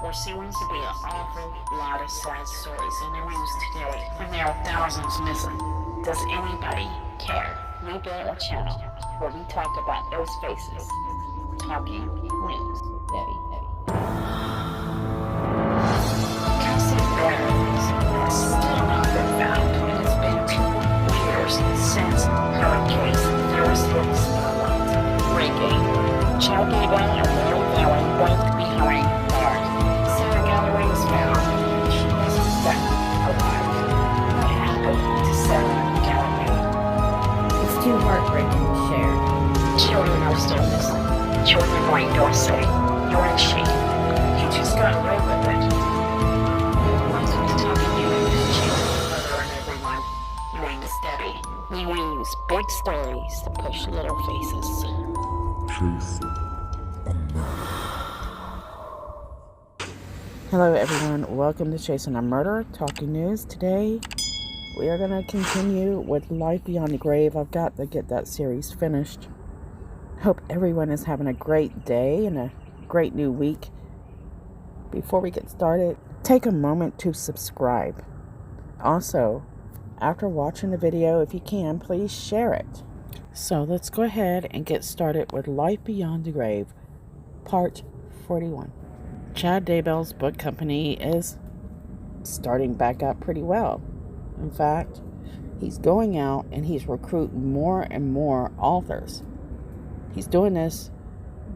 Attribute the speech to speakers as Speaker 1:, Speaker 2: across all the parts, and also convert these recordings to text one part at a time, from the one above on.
Speaker 1: There seems to be an awful lot of sad stories in the news today, and there are thousands missing. Does anybody care? We built a channel where we talk about those faces. Talking News with Debbie. Cassie Barron's has still not been found, and it's been 2 years since her case first hit the spotlight. Breaking. Chad Gable and Lori Vallow both behind bars. Sarah Galloway was found. She wasn't found alive. What happened to Sarah Galloway?
Speaker 2: It's too heartbreaking to share.
Speaker 1: Children are still missing. Children like Dorsey. You're in shame. You just got away with it. Welcome to Talking News. Hello everyone. My name is Debbie. We use big stories to push little faces.
Speaker 2: Hello everyone, welcome to Chasing a Murder, Talking News. Today we are going to continue with Life Beyond the Grave. I've got to get that series finished. Hope everyone is having a great day and a great new week. Before we get started, take a moment to subscribe. Also, after watching the video, if you can, please share it. So let's go ahead and get started with Life Beyond the Grave, Part 41. Chad Daybell's book company is starting back up pretty well. In fact, he's going out and he's recruiting more and more authors. He's doing this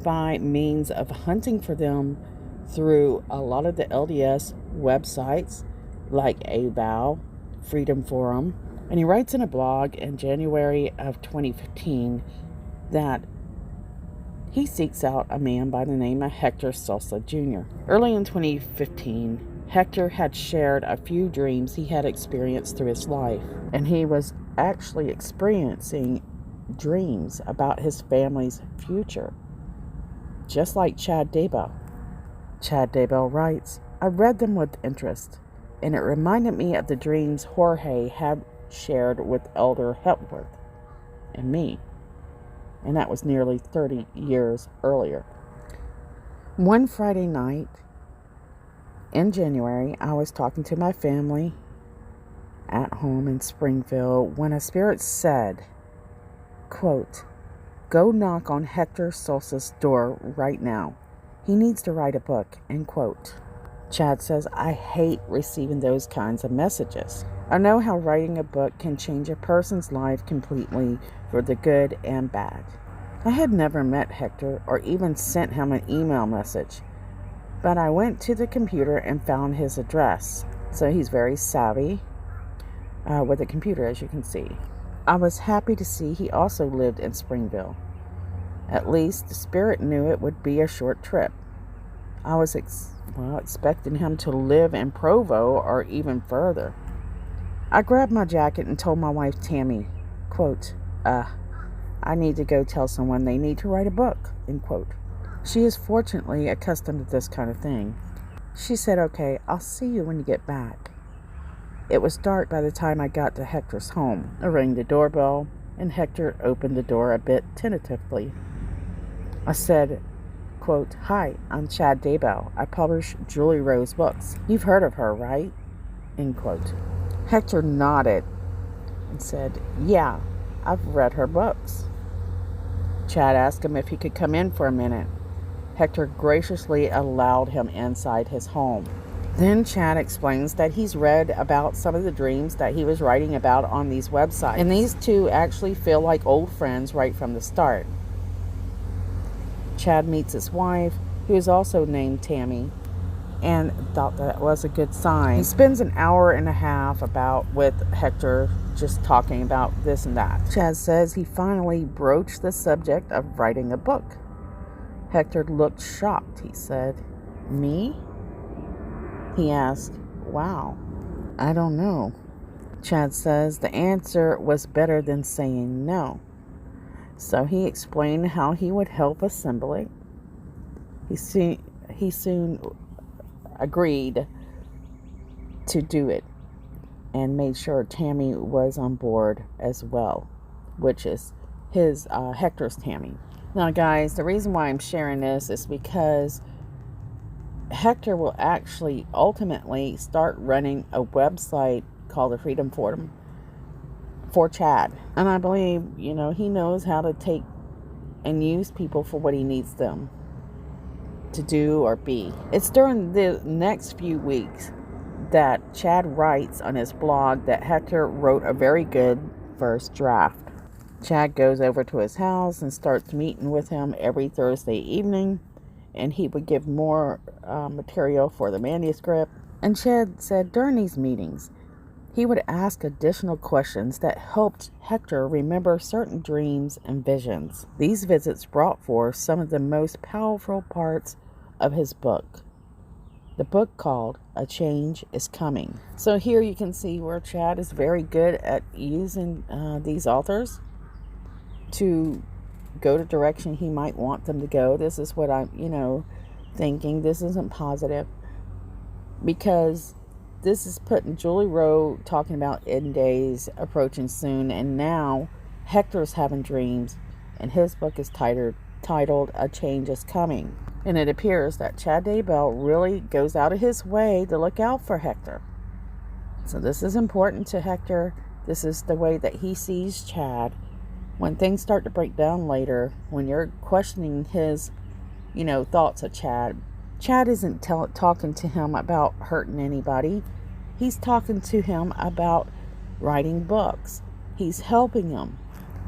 Speaker 2: by means of hunting for them through a lot of the LDS websites like AVOW, Freedom Forum, and he writes in a blog in January of 2015 that he seeks out a man by the name of Hector Sosa Jr. Early in 2015, Hector had shared a few dreams he had experienced through his life, and he was actually experiencing dreams about his family's future, just like Chad Daybell. Chad Daybell writes, I read them with interest, and it reminded me of the dreams Jorge had shared with Elder Hepworth and me. And that was nearly 30 years earlier. One Friday night in January, I was talking to my family at home in Springfield when a spirit said, quote, go knock on Hector Sosa's door right now. He needs to write a book, end quote. Chad says, I hate receiving those kinds of messages. I know how writing a book can change a person's life completely for the good and bad. I had never met Hector or even sent him an email message, but I went to the computer and found his address. So he's very savvy with a computer, as you can see. I was happy to see he also lived in Springville. At least the spirit knew it would be a short trip. I was expecting him to live in Provo or even further. I grabbed my jacket and told my wife, Tammy, quote, I need to go tell someone they need to write a book, end quote. She is fortunately accustomed to this kind of thing. She said, okay, I'll see you when you get back. It was dark by the time I got to Hector's home. I rang the doorbell, and Hector opened the door a bit tentatively. I said, quote, hi, I'm Chad Daybell. I publish Julie Rose books. You've heard of her, right? End quote. Hector nodded and said, yeah, I've read her books. Chad asked him if he could come in for a minute. Hector graciously allowed him inside his home. Then Chad explains that he's read about some of the dreams that he was writing about on these websites. And these two actually feel like old friends right from the start. Chad meets his wife, who is also named Tammy, and thought that was a good sign. He spends an hour and a half with Hector just talking about this and that. Chad says he finally broached the subject of writing a book. Hector looked shocked. He said, me? He asked, wow, I don't know. Chad says the answer was better than saying no. So he explained how he would help assemble it. He soon agreed to do it and made sure Tammy was on board as well, which is his Hector's Tammy. Now guys, the reason why I'm sharing this is because Hector will actually ultimately start running a website called the Freedom Forum for Chad. And I believe, he knows how to take and use people for what he needs them to do or be. It's during the next few weeks that Chad writes on his blog that Hector wrote a very good first draft. Chad goes over to his house and starts meeting with him every Thursday evening, and he would give more material for the manuscript. And Chad said during these meetings, he would ask additional questions that helped Hector remember certain dreams and visions. These visits brought forth some of the most powerful parts of his book. The book called A Change is Coming. So here you can see where Chad is very good at using these authors to go the direction he might want them to go. This is what I'm, thinking. This isn't positive, because this is putting Julie Rowe talking about end days approaching soon, and now Hector's having dreams, and his book is titled A Change is Coming. And it appears that Chad Daybell really goes out of his way to look out for Hector. So this is important to Hector. This is the way that he sees Chad. When things start to break down later, when you're questioning his, thoughts of Chad isn't talking to him about hurting anybody. He's talking to him about writing books. He's helping him.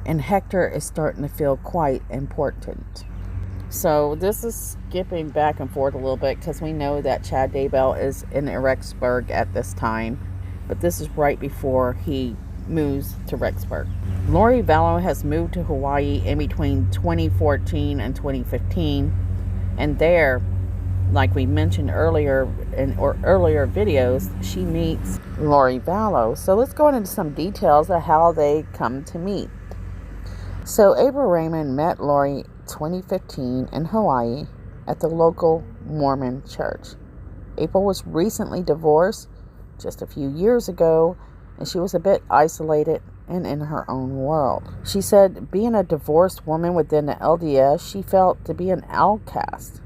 Speaker 2: And Hector is starting to feel quite important. So this is skipping back and forth a little bit, because we know that Chad Daybell is in Rexburg at this time. But this is right before he moves to Rexburg. Lori Vallow has moved to Hawaii in between 2014 and 2015. And there, like we mentioned earlier in earlier videos, she meets Lori Vallow. So let's go into some details of how they come to meet. So April Raymond met Lori 2015 in Hawaii at the local Mormon church. April was recently divorced just a few years ago, and she was a bit isolated and in her own world. She said being a divorced woman within the LDS, she felt to be an outcast.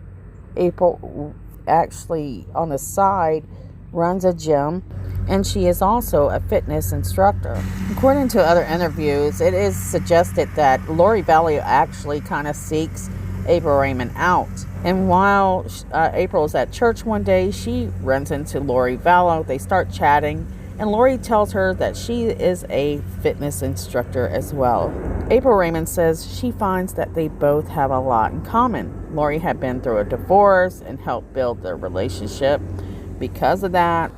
Speaker 2: April actually, on the side, runs a gym, and she is also a fitness instructor. According to other interviews, it is suggested that Lori Vallow actually kind of seeks April Raymond out. And while April is at church one day, she runs into Lori Vallow. They start chatting, and Lori tells her that she is a fitness instructor as well. April Raymond says she finds that they both have a lot in common. Lori had been through a divorce and helped build their relationship because of that.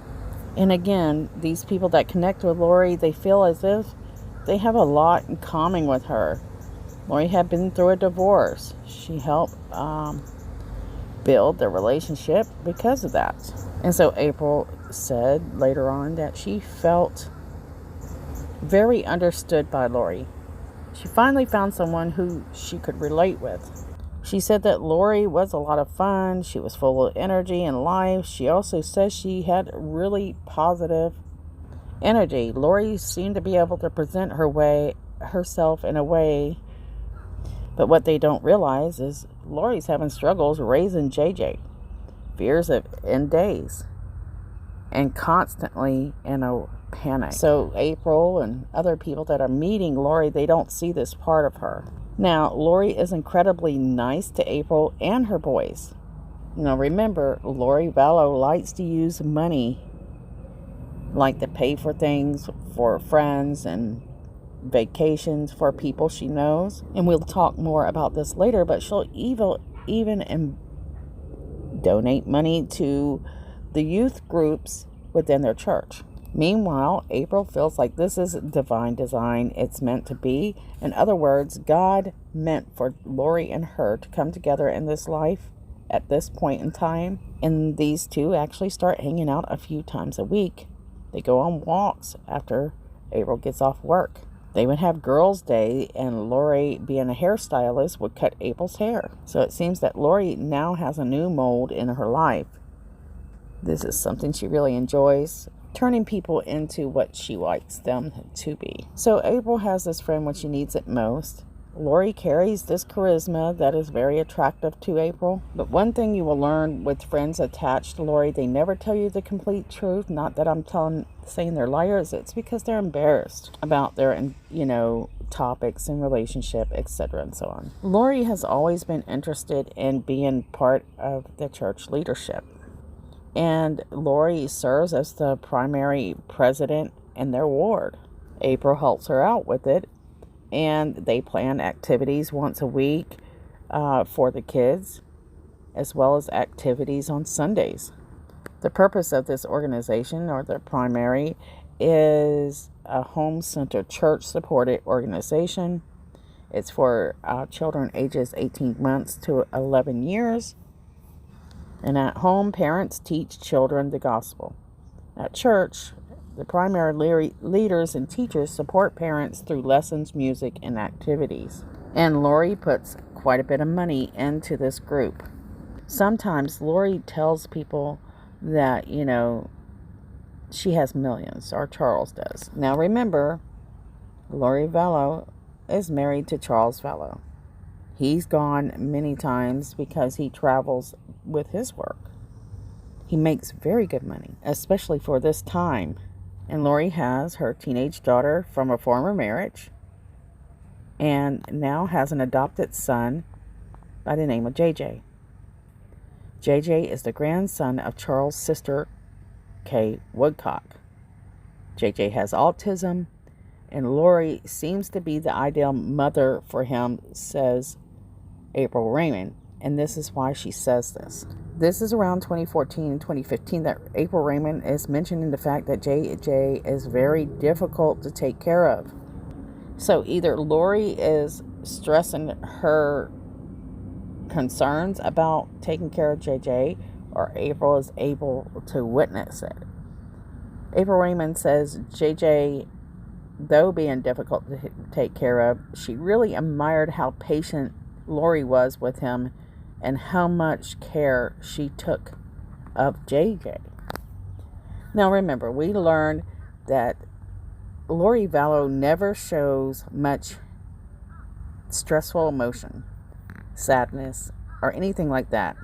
Speaker 2: And again, these people that connect with Lori, they feel as if they have a lot in common with her. Lori had been through a divorce. She helped build their relationship because of that. And so April said later on that she felt very understood by Lori. She finally found someone who she could relate with. She said that Lori was a lot of fun. She was full of energy and life. She also says she had really positive energy. Lori seemed to be able to present herself in a way, but what they don't realize is Lori's having struggles raising JJ, fears of end days, and constantly in a panic. So April and other people that are meeting Lori, they don't see this part of her. Now, Lori is incredibly nice to April and her boys. Now, remember, Lori Vallow likes to use money, like to pay for things for friends and vacations for people she knows. And we'll talk more about this later, but she'll even donate money to the youth groups within their church. Meanwhile, April feels like this is divine design. It's meant to be. In other words, God meant for Lori and her to come together in this life at this point in time. And these two actually start hanging out a few times a week. They go on walks after April gets off work. They would have girls' day, and Lori, being a hairstylist, would cut April's hair. So it seems that Lori now has a new mold in her life. This is something she really enjoys, turning people into what she likes them to be. So April has this friend when she needs it most. Lori carries this charisma that is very attractive to April. But one thing you will learn with friends attached to Lori, they never tell you the complete truth. Not that I'm saying they're liars. It's because they're embarrassed about their, topics and relationship, etc. and so on. Lori has always been interested in being part of the church leadership. And Lori serves as the primary president in their ward. April helps her out with it. And they plan activities once a week for the kids, as well as activities on Sundays. The purpose of this organization, or the primary, is a home-centered, church-supported organization. It's for children ages 18 months to 11 years. And at home, parents teach children the gospel. At church, the primary leaders and teachers support parents through lessons, music, and activities. And Lori puts quite a bit of money into this group. Sometimes Lori tells people that, she has millions, or Charles does. Now remember, Lori Vallow is married to Charles Vallow. He's gone many times because he travels with his work. He makes very good money, especially for this time. And Lori has her teenage daughter from a former marriage and now has an adopted son by the name of JJ. JJ is the grandson of Charles' sister, Kay Woodcock. JJ has autism, and Lori seems to be the ideal mother for him, says April Raymond. And this is why she says this. This is around 2014 and 2015 that April Raymond is mentioning the fact that JJ is very difficult to take care of. So either Lori is stressing her concerns about taking care of JJ, or April is able to witness it. April Raymond says JJ, though being difficult to take care of, she really admired how patient Lori was with him and how much care she took of JJ. Now remember, we learned that Lori Vallow never shows much stressful emotion, sadness, or anything like that.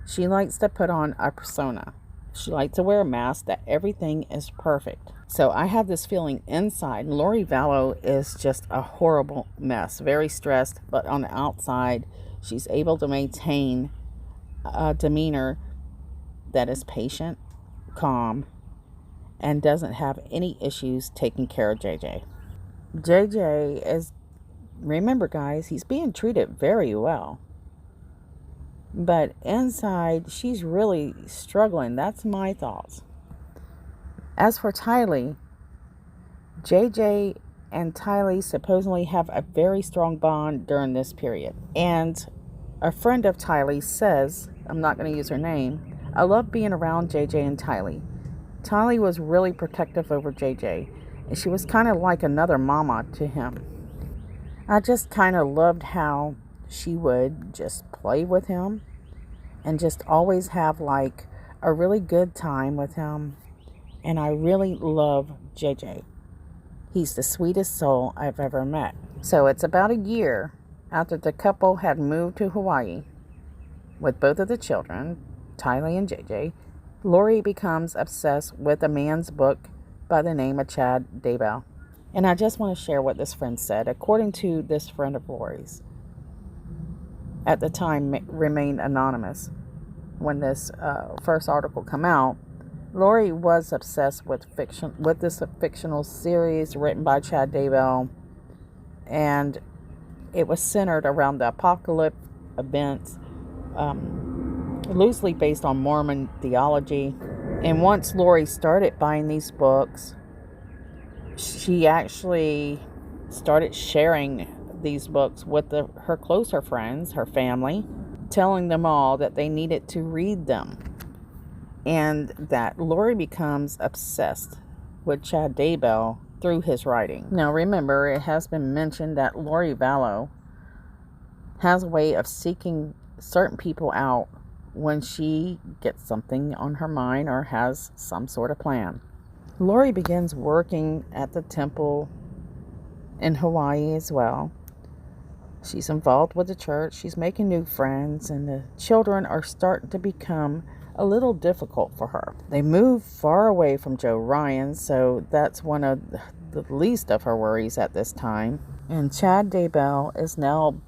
Speaker 2: She likes to put on a persona. She likes to wear a mask that everything is perfect. So I have this feeling inside, Lori Vallow is just a horrible mess, very stressed, but on the outside, she's able to maintain a demeanor that is patient, calm, and doesn't have any issues taking care of JJ. JJ is, remember guys, he's being treated very well. But inside, she's really struggling. That's my thoughts. As for Tylee, JJ and Tylee supposedly have a very strong bond during this period. And a friend of Tylee says, I'm not going to use her name, I love being around JJ and Tylee. Tylee was really protective over JJ, and she was kind of like another mama to him. I just kind of loved how she would just play with him and just always have like a really good time with him. And I really love JJ. He's the sweetest soul I've ever met. So it's about a year after the couple had moved to Hawaii with both of the children, Tylee and JJ, Lori becomes obsessed with a man's book by the name of Chad Daybell. And I just want to share what this friend said. According to this friend of Lori's, at the time remained anonymous when this first article came out, Lori was obsessed with this fictional series written by Chad Daybell, and it was centered around the apocalypse events, loosely based on Mormon theology. And once Lori started buying these books, she actually started sharing these books with her closer friends, her family, telling them all that they needed to read them. And that Lori becomes obsessed with Chad Daybell through his writing. Now remember, it has been mentioned that Lori Vallow has a way of seeking certain people out when she gets something on her mind or has some sort of plan. Lori begins working at the temple in Hawaii as well. She's involved with the church. She's making new friends, and the children are starting to become a little difficult for her. They move far away from Joe Ryan, so that's one of the least of her worries at this time. And Chad Daybell is now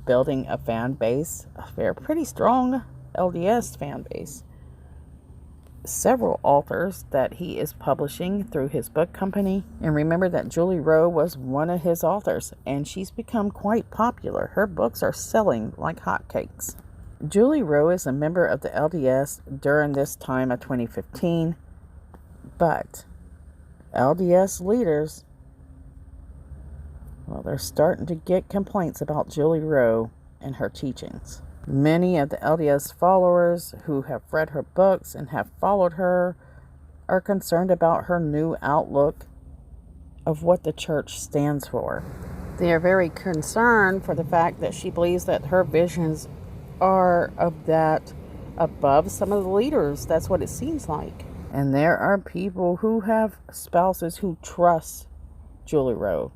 Speaker 2: building a fan base, a very pretty strong LDS fan base. Several authors that he is publishing through his book company. And remember that Julie Rowe was one of his authors, and she's become quite popular. Her books are selling like hotcakes. Julie Rowe is a member of the LDS during this time of 2015, but LDS leaders, well, they're starting to get complaints about Julie Rowe and her teachings. Many of the LDS followers who have read her books and have followed her are concerned about her new outlook of what the church stands for. They are very concerned for the fact that she believes that her visions are of that above some of the leaders. That's what it seems like. And there are people who have spouses who trust Julie Rowe,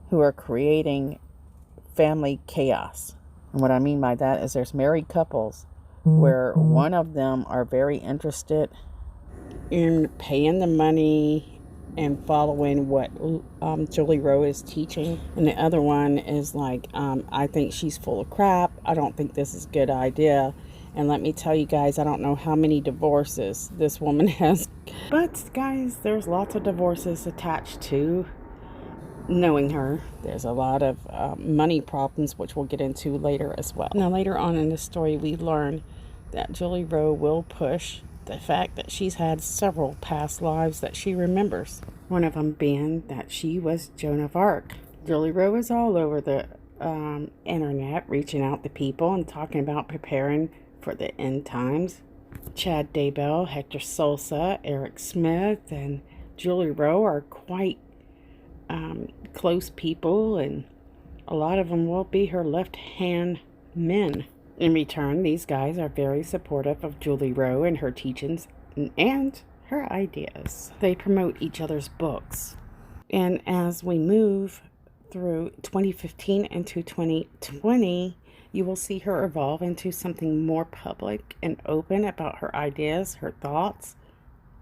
Speaker 2: who are creating family chaos. And what I mean by that is there's married couples where one of them are very interested in paying the money and following what Julie Rowe is teaching. And the other one is like, I think she's full of crap. I don't think this is a good idea. And let me tell you guys, I don't know how many divorces this woman has. But guys, there's lots of divorces attached to knowing her. There's a lot of money problems, which we'll get into later as well. Now, later on in the story, we learn that Julie Rowe will push the fact that she's had several past lives that she remembers. One of them being that she was Joan of Arc. Julie Rowe is all over the internet, reaching out to people and talking about preparing for the end times. Chad Daybell, Hector Sosa, Eric Smith, and Julie Rowe are quite close people, and a lot of them will be her left-hand men. In return, these guys are very supportive of Julie Rowe and her teachings and her ideas. They promote each other's books. And as we move through 2015 into 2020, you will see her evolve into something more public and open about her ideas, her thoughts,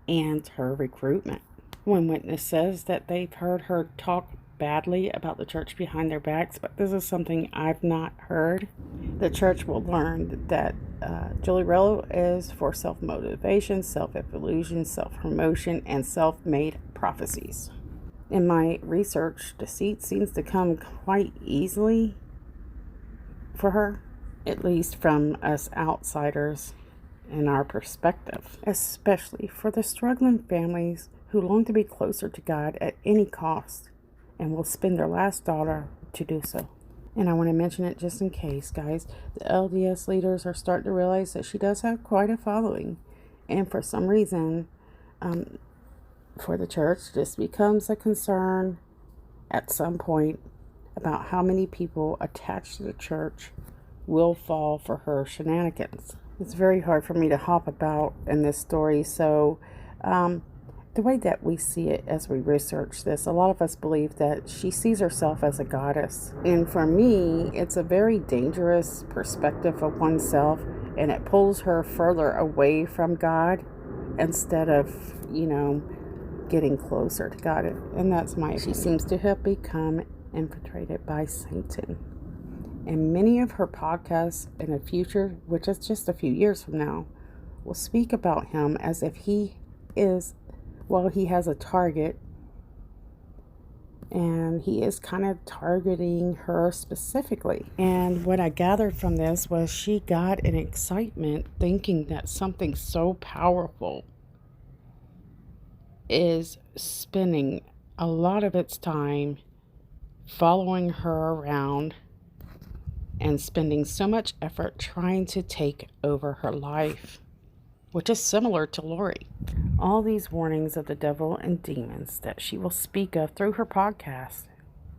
Speaker 2: and her recruitment. One witness says that they've heard her talk badly about the church behind their backs, but this is something I've not heard. The church will learn that Julie Vallow is for self-motivation, self-evolution, self-promotion, and self-made prophecies. In my research, deceit seems to come quite easily for her, at least from us outsiders in our perspective, especially for the struggling families who long to be closer to God at any cost and will spend their last dollar to do so. And I want to mention it just in case, guys. The LDS leaders are starting to realize that she does have quite a following. And for some reason, for the church, this becomes a concern at some point about how many people attached to the church will fall for her shenanigans. It's very hard for me to hop about in this story, so the way that we see it as we research this, a lot of us believe that she sees herself as a goddess. And for me, it's a very dangerous perspective of oneself, and it pulls her further away from God instead of, getting closer to God. And that's my opinion. She seems to have become infiltrated by Satan. And many of her podcasts in the future, which is just a few years from now, will speak about him as if he is, he has a target, and he is kind of targeting her specifically. And what I gathered from this was she got an excitement thinking that something so powerful is spending a lot of its time following her around and spending so much effort trying to take over her life, which is similar to Lori. All these warnings of the devil and demons that she will speak of through her podcast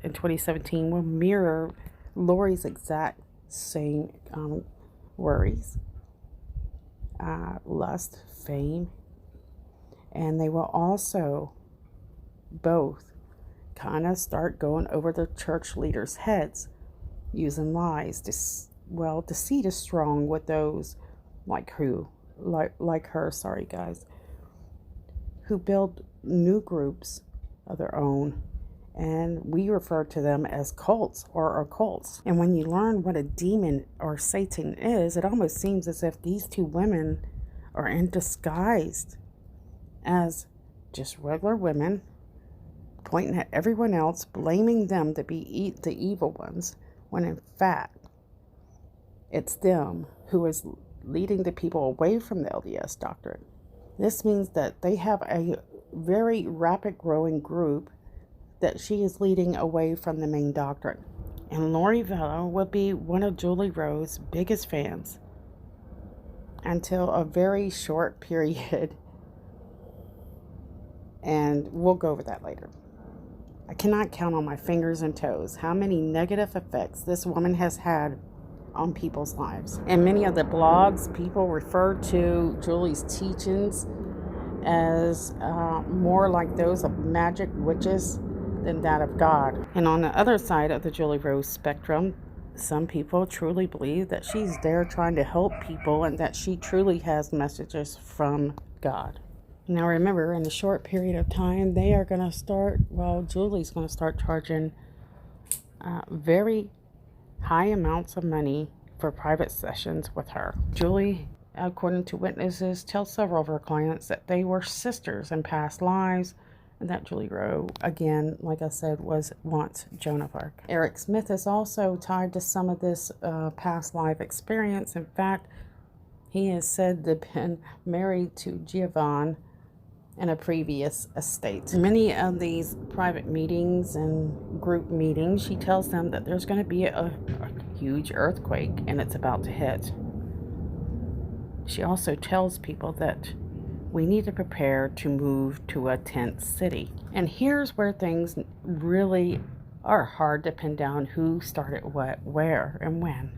Speaker 2: in 2017 will mirror Lori's exact same worries, lust, fame, and they will also both kind of start going over the church leaders' heads, using lies. Deceit is strong with those like her, sorry guys, who build new groups of their own, and we refer to them as cults or occults. And when you learn what a demon or Satan is, it almost seems as if these two women are in disguise as just regular women, pointing at everyone else, blaming them to be the evil ones, when in fact it's them who is leading the people away from the LDS doctrine. This means that they have a very rapid growing group that she is leading away from the main doctrine. And Lori Vallow will be one of Julie Rowe's biggest fans until a very short period. And we'll go over that later. I cannot count on my fingers and toes how many negative effects this woman has had on people's lives. And many of the blogs, people refer to Julie's teachings as more like those of magic witches than that of God. And on the other side of the Julie Rowe spectrum, some people truly believe that she's there trying to help people and that she truly has messages from God. Now remember, in a short period of time, they are going to start, Julie's going to start charging very high amounts of money for private sessions with her. Julie, according to witnesses, tells several of her clients that they were sisters in past lives, and that Julie Rowe, again, like I said, was once Joan of Arc. Eric Smith is also tied to some of this past life experience. In fact, he is said to have been married to Giovanni in a previous estate. In many of these private meetings and group meetings, she tells them that there's going to be a huge earthquake and it's about to hit. She also tells people that we need to prepare to move to a tent city. And here's where things really are hard to pin down who started what, where, and when.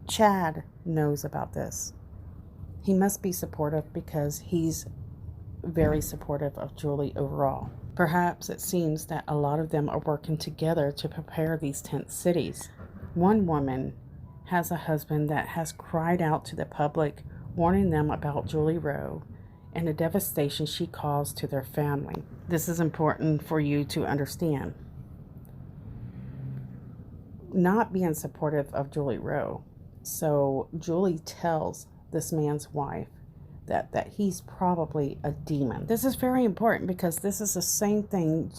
Speaker 2: Chad knows about this. He must be supportive because he's very supportive of Julie overall. Perhaps it seems that a lot of them are working together to prepare these tent cities. One woman has a husband that has cried out to the public, warning them about Julie Rowe and the devastation she caused to their family. This is important for you to understand. Not being supportive of Julie Rowe. So Julie tells this man's wife that he's probably a demon. This is very important because this is the same thing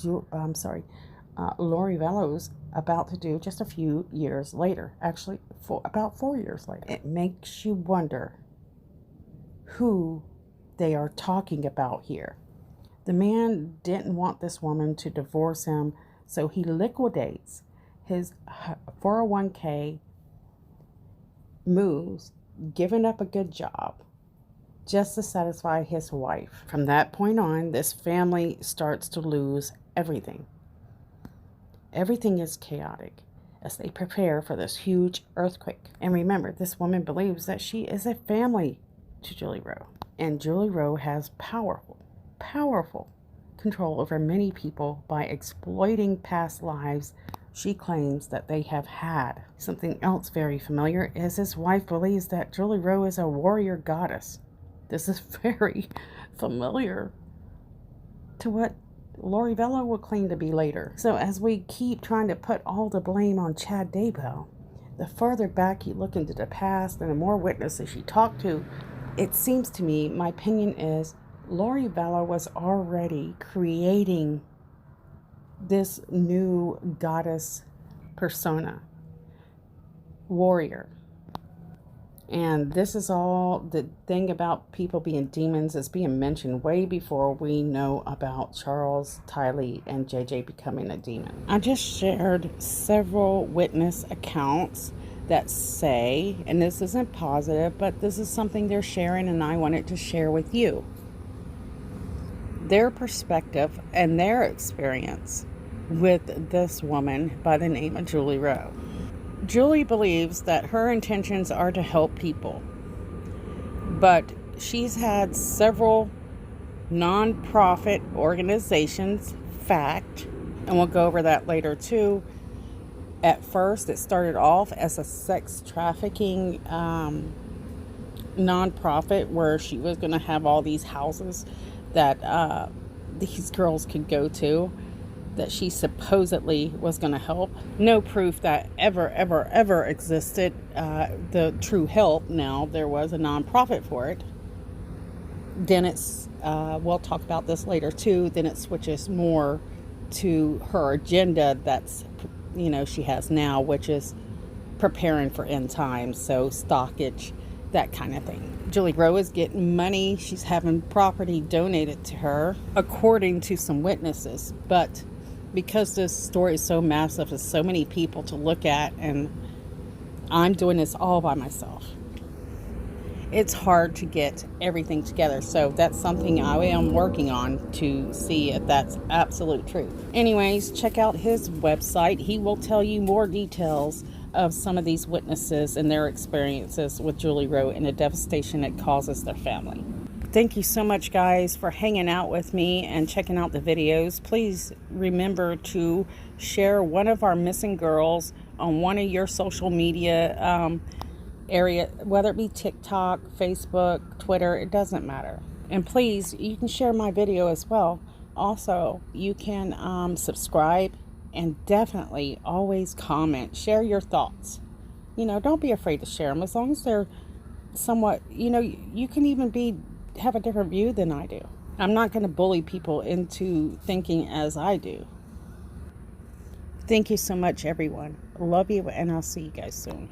Speaker 2: Lori Vallow's about to do just a few years later. Actually, about 4 years later. It makes you wonder who they are talking about here. The man didn't want this woman to divorce him, so he liquidates his 401k, moves, giving up a good job just to satisfy his wife. From that point on, this family starts to lose everything. Everything is chaotic as they prepare for this huge earthquake. And remember, this woman believes that she is a family to Julie Rowe. And Julie Rowe has powerful control over many people by exploiting past lives she claims that they have had. Something else very familiar is his wife believes that Julie Rowe is a warrior goddess. This is very familiar to what Lori Vallow will claim to be later. So as we keep trying to put all the blame on Chad Daybell, the further back you look into the past and the more witnesses she talked to, it seems to me, my opinion is, Lori Vallow was already creating this new goddess persona, warrior. And this is all the thing about people being demons is being mentioned way before we know about Charles Tiley and JJ becoming a demon. I just shared several witness accounts that say, and this isn't positive, but this is something they're sharing and I wanted to share with you. Their perspective and their experience with this woman by the name of Julie Rowe. Julie believes that her intentions are to help people, but she's had several non-profit organizations fact, and we'll go over that later too. At first, it started off as a sex trafficking nonprofit where she was going to have all these houses that these girls could go to, that she supposedly was going to help. No proof that ever existed, the true help. Now, there was a nonprofit for it. Then it's, we'll talk about this later too, then it switches more to her agenda that's, she has now, which is preparing for end times, so stockage, that kind of thing. Julie Rowe is getting money. She's having property donated to her, according to some witnesses. But because this story is so massive, there's so many people to look at, and I'm doing this all by myself, it's hard to get everything together. So that's something I am working on to see if that's absolute truth. Anyways, check out his website. He will tell you more details of some of these witnesses and their experiences with Julie Rowe and the devastation it causes their family. Thank you so much, guys, for hanging out with me and checking out the videos. Please remember to share one of our missing girls on one of your social media area, whether it be TikTok, Facebook, Twitter, it doesn't matter. And please, you can share my video as well. Also, you can subscribe, and definitely always comment, share your thoughts. Don't be afraid to share them, as long as they're somewhat, you can even have a different view than I do. I'm not going to bully people into thinking as I do. Thank you so much, everyone. Love you, and I'll see you guys soon.